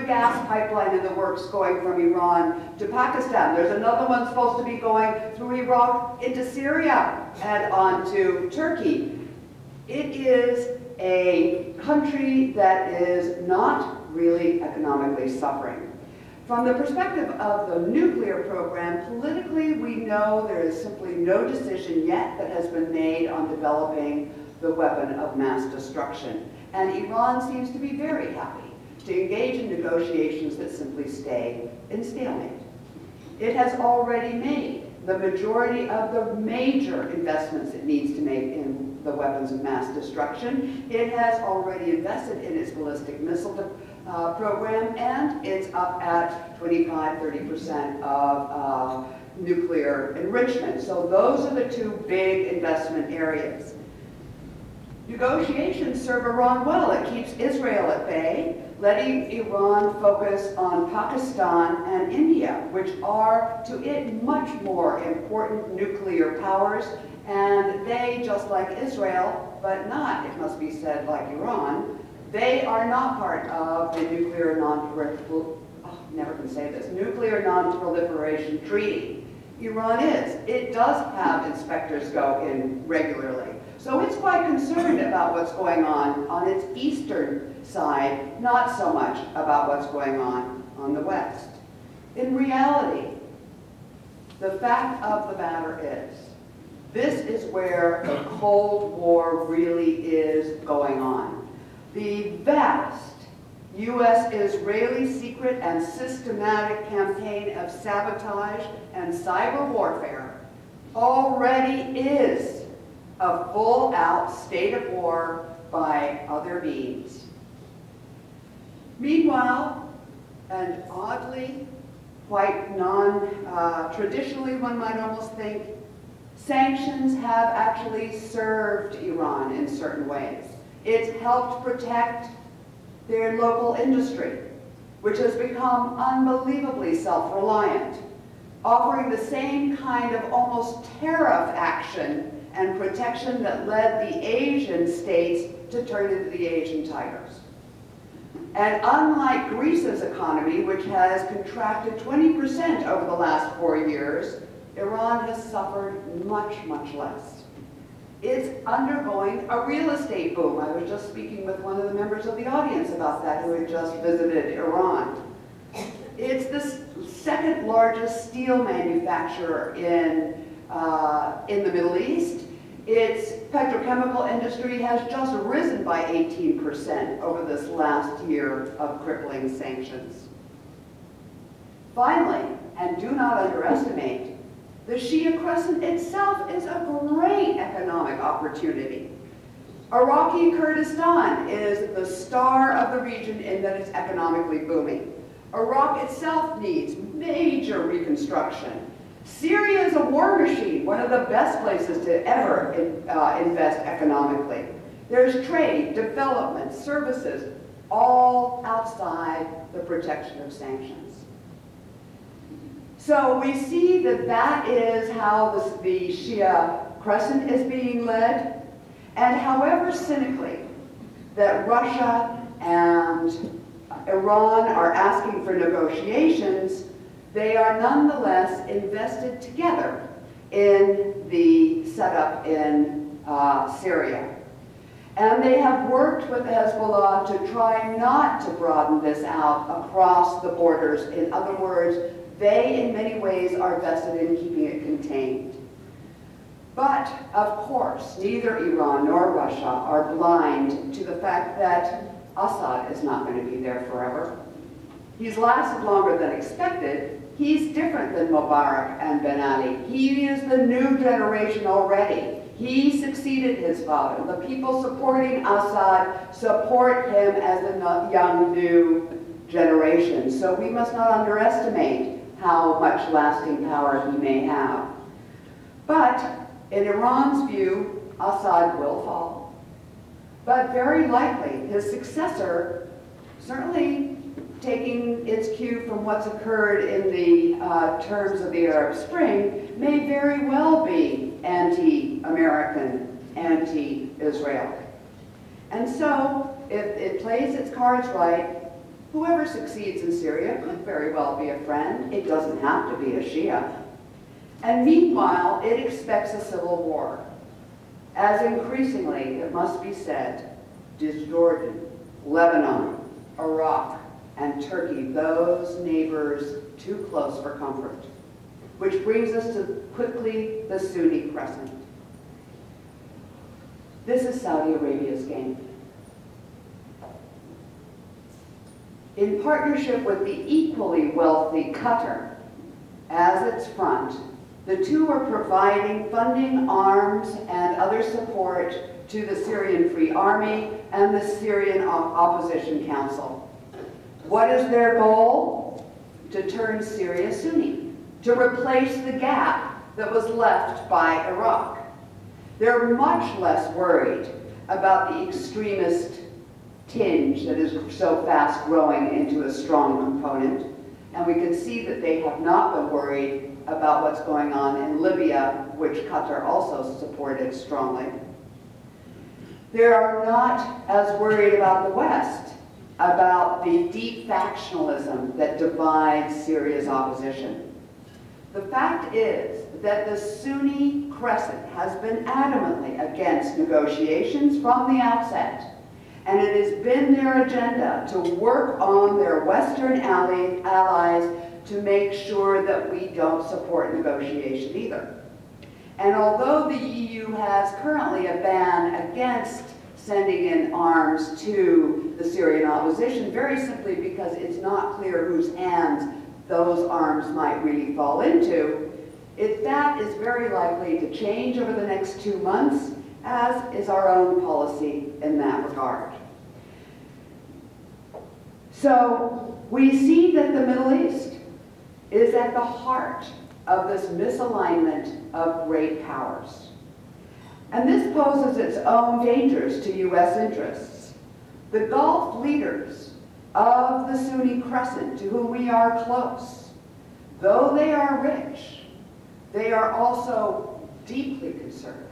gas pipeline in the works going from Iran to Pakistan. There's another one supposed to be going through Iraq into Syria and on to Turkey. It is a country that is not really economically suffering. From the perspective of the nuclear program, politically we know there is simply no decision yet that has been made on developing the weapon of mass destruction. And Iran seems to be very happy to engage in negotiations that simply stay in stalemate. It has already made the majority of the major investments it needs to make in the weapons of mass destruction. It has already invested in its ballistic missile program, and it's up at 25–30% of nuclear enrichment. So those are the two big investment areas. Negotiations serve Iran well. It keeps Israel at bay, letting Iran focus on Pakistan and India, which are, to it, much more important nuclear powers, and they, just like Israel, but not, it must be said, like Iran, they are not part of the nuclear non-proliferation treaty. Iran is. It does have inspectors go in regularly. So it's quite concerned about what's going on its eastern side, not so much about what's going on the west. In reality, the fact of the matter is, this is where the Cold War really is going on. The vast U.S.-Israeli secret and systematic campaign of sabotage and cyber warfare already is a full-out state of war by other means. Meanwhile, and oddly, quite non-traditionally, one might almost think, sanctions have actually served Iran in certain ways. It's helped protect their local industry, which has become unbelievably self-reliant, offering the same kind of almost tariff action and protection that led the Asian states to turn into the Asian tigers. And unlike Greece's economy, which has contracted 20% over the last 4 years, Iran has suffered much, much less. It's undergoing a real estate boom. I was just speaking with one of the members of the audience about that who had just visited Iran. It's the second largest steel manufacturer in the Middle East. Its petrochemical industry has just risen by 18% over this last year of crippling sanctions. Finally, and do not underestimate, the Shia Crescent itself is a great economic opportunity. Iraqi Kurdistan is the star of the region in that it's economically booming. Iraq itself needs major reconstruction. Syria is a war machine, one of the best places to ever invest economically. There's trade, development, services, all outside the protection of sanctions. So we see that that is how the Shia Crescent is being led, and however cynically that Russia and Iran are asking for negotiations, they are nonetheless invested together in the setup in Syria. And they have worked with Hezbollah to try not to broaden this out across the borders. In other words, they in many ways are vested in keeping it contained. But, of course, neither Iran nor Russia are blind to the fact that Assad is not going to be there forever. He's lasted longer than expected. He's different than Mubarak and Ben Ali. He is the new generation already. He succeeded his father. The people supporting Assad support him as the young new generation. So we must not underestimate how much lasting power he may have. But in Iran's view, Assad will fall. But very likely his successor, certainly taking its cue from what's occurred in the terms of the Arab Spring, may very well be anti-American, anti-Israel. And so, if it plays its cards right, Whoever succeeds in Syria could very well be a friend. It doesn't have to be a Shia. And meanwhile, it expects a civil war. As increasingly, it must be said, does Jordan, Lebanon, Iraq, and Turkey, those neighbors too close for comfort. Which brings us to quickly the Sunni crescent. This is Saudi Arabia's game. In partnership with the equally wealthy Qatar as its front, the two are providing funding, arms, and other support to the Syrian Free Army and the Syrian Opposition Council. What is their goal? To turn Syria Sunni, to replace the gap that was left by Iraq. They're much less worried about the extremist tinge that is so fast growing into a strong component. And we can see that they have not been worried about what's going on in Libya, which Qatar also supported strongly. They are not as worried about the West, about the deep factionalism that divides Syria's opposition. The fact is that the Sunni crescent has been adamantly against negotiations from the outset. And it has been their agenda to work on their Western allies to make sure that we don't support negotiation either. And although the EU has currently a ban against sending in arms to the Syrian opposition, very simply because it's not clear whose hands those arms might really fall into, that is very likely to change over the next 2 months, as is our own policy in that regard. So we see that the Middle East is at the heart of this misalignment of great powers. And this poses its own dangers to U.S. interests. The Gulf leaders of the Sunni crescent, to whom we are close, though they are rich, they are also deeply conservative.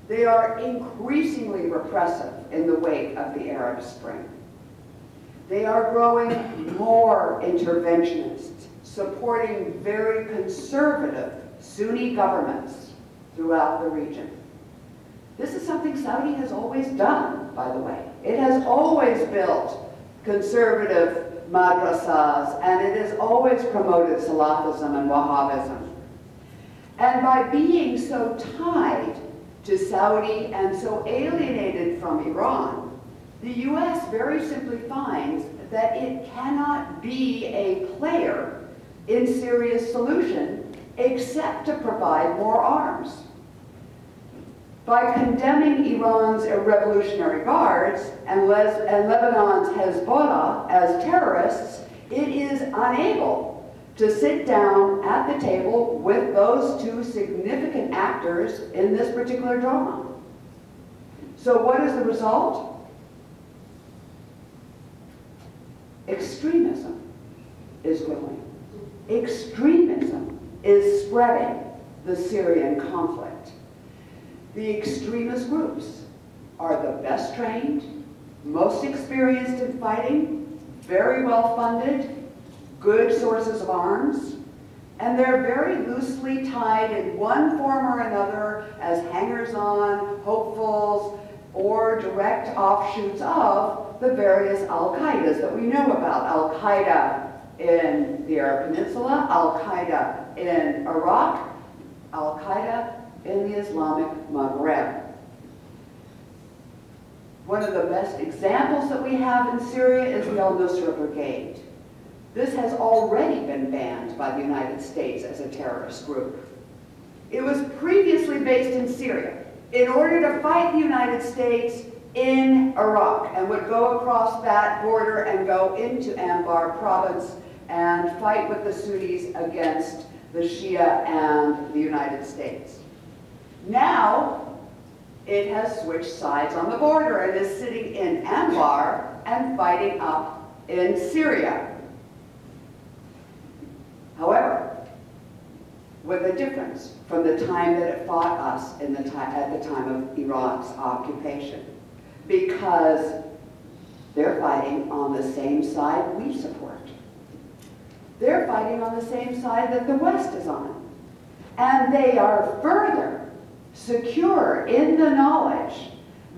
They are increasingly repressive in the wake of the Arab Spring. They are growing more interventionist, supporting very conservative Sunni governments throughout the region. This is something Saudi has always done, by the way. It has always built conservative madrasas, and it has always promoted Salafism and Wahhabism. And by being so tied to Saudi and so alienated from Iran, the U.S. very simply finds that it cannot be a player in Syria's solution except to provide more arms. By condemning Iran's revolutionary guards and Lebanon's Hezbollah as terrorists, it is unable to sit down at the table with those two significant actors in this particular drama. So what is the result? Extremism is growing. Extremism is spreading the Syrian conflict. The extremist groups are the best trained, most experienced in fighting, very well funded, good sources of arms, and they're very loosely tied in one form or another as hangers-on, hopefuls, or direct offshoots of the various Al-Qaedas that we know about. Al-Qaeda in the Arab Peninsula, Al-Qaeda in Iraq, Al-Qaeda in the Islamic Maghreb. One of the best examples that we have in Syria is the Al-Nusra Brigade. This has already been banned by the United States as a terrorist group. It was previously based in Syria in order to fight the United States in Iraq, and would go across that border and go into Anbar province and fight with the Sunnis against the Shia and the United States. Now, it has switched sides on the border and is sitting in Anbar and fighting up in Syria. However, with a difference from the time that it fought us at the time of Iraq's occupation. Because They're fighting on the same side we support. They're fighting on the same side that the West is on. And they are further secure in the knowledge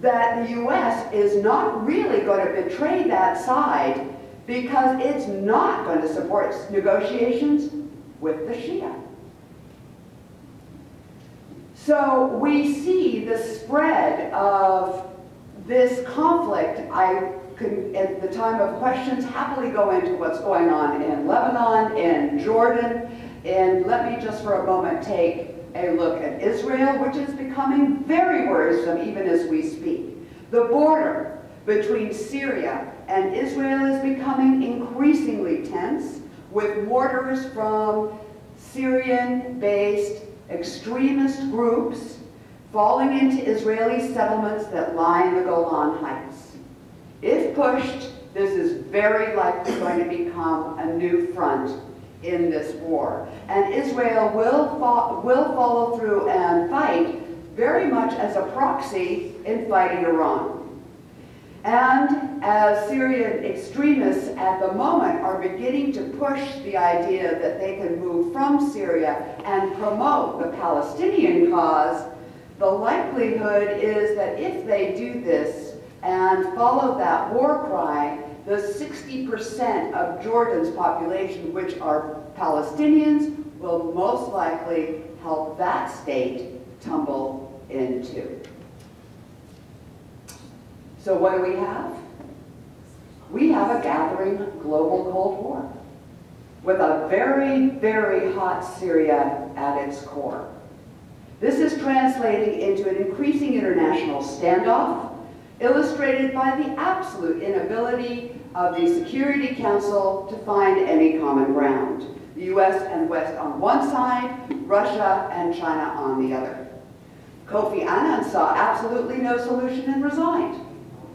that the U.S. is not really going to betray that side because it's not going to support negotiations with the Shia. So we see the spread of this conflict. I could, at the time of questions, happily go into what's going on in Lebanon, in Jordan, and let me just for a moment take a look at Israel, which is becoming very worrisome even as we speak. The border between Syria and Israel is becoming increasingly tense, with mortars from Syrian-based extremist groups falling into Israeli settlements that lie in the Golan Heights. If pushed, this is very likely going to become a new front in this war. And Israel will follow through and fight very much as a proxy in fighting Iran. And as Syrian extremists at the moment are beginning to push the idea that they can move from Syria and promote the Palestinian cause, the likelihood is that if they do this and follow that war cry, the 60% of Jordan's population, which are Palestinians, will most likely help that state tumble into. So what do we have? We have a gathering global Cold War with a very, very hot Syria at its core. This is translating into an increasing international standoff, illustrated by the absolute inability of the Security Council to find any common ground. The US and West on one side, Russia and China on the other. Kofi Annan saw absolutely no solution and resigned.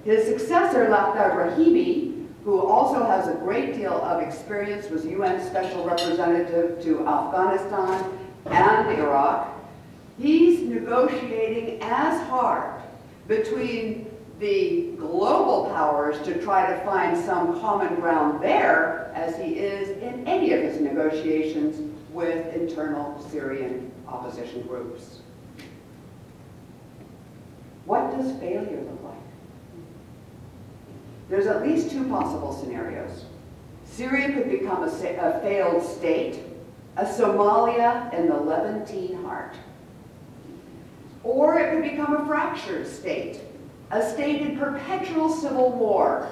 His successor, Lakhdar Brahimi, who also has a great deal of experience, was UN Special Representative to Afghanistan and Iraq. He's negotiating as hard between the global powers to try to find some common ground there as he is in any of his negotiations with internal Syrian opposition groups. What does failure look like? There's at least two possible scenarios. Syria could become a failed state, a Somalia in the Levantine heart. Or it could become a fractured state, a state in perpetual civil war,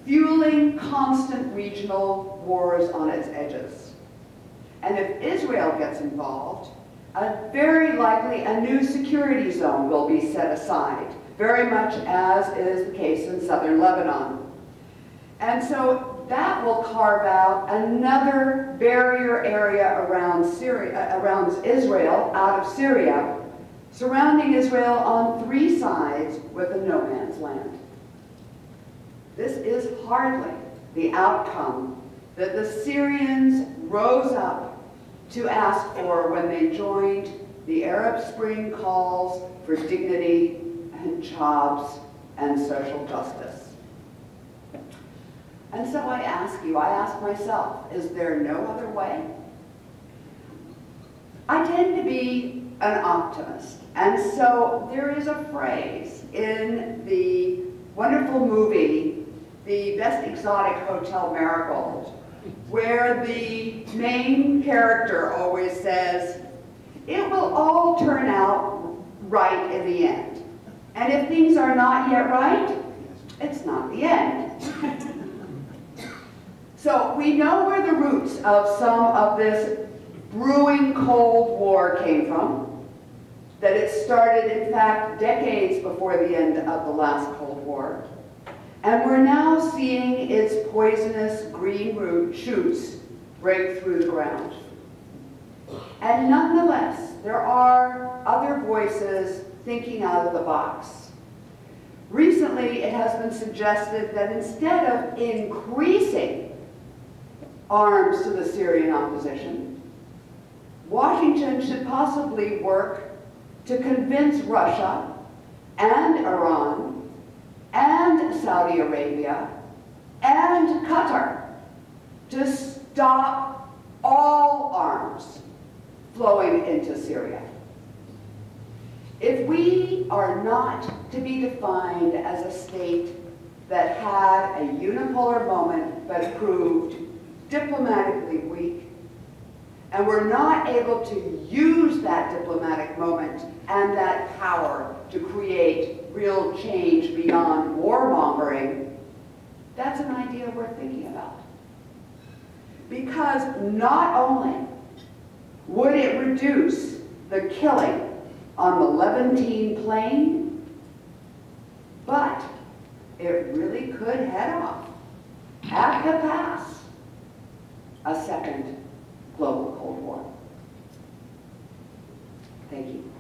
fueling constant regional wars on its edges. And if Israel gets involved, very likely a new security zone will be set aside, very much as is the case in southern Lebanon. And so that will carve out another barrier area around Israel, out of Syria, surrounding Israel on three sides with a no man's land. This is hardly the outcome that the Syrians rose up to ask for when they joined the Arab Spring calls for dignity and jobs and social justice. And so I ask you, I ask myself, is there no other way? I tend to be an optimist, and so there is a phrase in the wonderful movie, The Best Exotic Hotel Marigold, where the main character always says, it will all turn out right in the end. And if things are not yet right, it's not the end. So we know where the roots of some of this brewing Cold War came from, that it started, in fact, decades before the end of the last Cold War. And we're now seeing its poisonous green root shoots break through the ground. And nonetheless, there are other voices thinking out of the box. Recently, it has been suggested that instead of increasing arms to the Syrian opposition, Washington should possibly work to convince Russia and Iran and Saudi Arabia and Qatar to stop all arms flowing into Syria. If we are not to be defined as a state that had a unipolar moment but proved diplomatically weak, and we're not able to use that diplomatic moment and that power to create real change beyond warmongering, that's an idea worth thinking about. Because not only would it reduce the killing on the Levantine plain, but it really could head off at the pass a second global Cold War. Thank you.